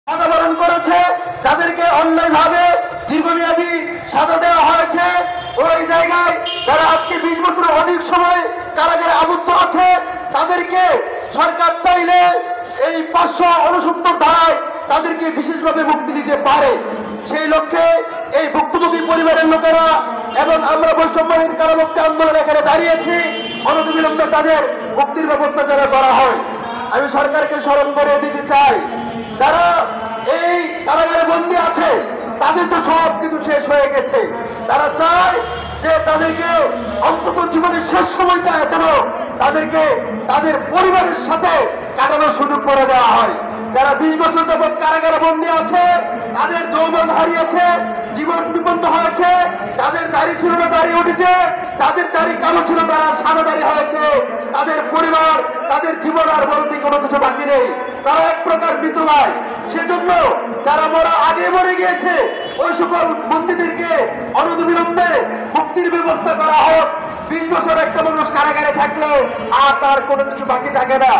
সাধারণ করেছে, যাদেরকে অন্যায়ভাবে দীর্ঘমেয়াদী সাজা দেওয়া হয়েছে, ওই জায়গায় যারা আজকে 20 বছর অধিক সময় কারাগারে আবদ্ধ আছে, তাদেরকে সরকার চাইলে এই 569 ধারায় তাদেরকে বিশেষভাবে মুক্তি দিতে পারে। সেই লক্ষ্যে এই ভুক্তভোগী পরিবারের লোকেরা এবং আমরা বৈষম্যহীন কারামুক্তি আন্দোলন এখানে দাঁড়িয়েছি, অনতিবিলম্বে তাদের মুক্তির ব্যবস্থা যেন করা হয়। আমি সরকারকে স্মরণ করে দিতে চাই, যারা এই কারাগারে বন্দী আছে তাদের তো সব কিছু শেষ হয়ে গেছে। তারা চায় যে তাদেরকে অন্তত জীবনের শেষ সময়টা যেন তাদেরকে তাদের পরিবারের সাথে কাটানোর সুযোগ করে দেওয়া হয়। যারা 20 বছর যাবৎ কারাগারে বন্দী আছে, তাদের যৌবন হারিয়েছে, জীবন বিপন্ন হয়েছে, তাদের দাড়ি ছিল না দাড়ি উঠেছে, তাদের দাড়ি কালো ছিল তারা সাদা দাড়ি হয়েছে, তাদের পরিবার তাদের জীবন আর বলতে কোনো কিছু বাকি নেই, তারা এক প্রকার মৃতপ্রায়। সেজন্য যারা আগে মরে গিয়েছে ওই সকল বন্দীদেরকে অনতিবিলম্বে মুক্তির ব্যবস্থা করা হোক। 20 বছর একটা মানুষ কারাগারে থাকলে আর তার কোনো কিছু বাকি থাকে না।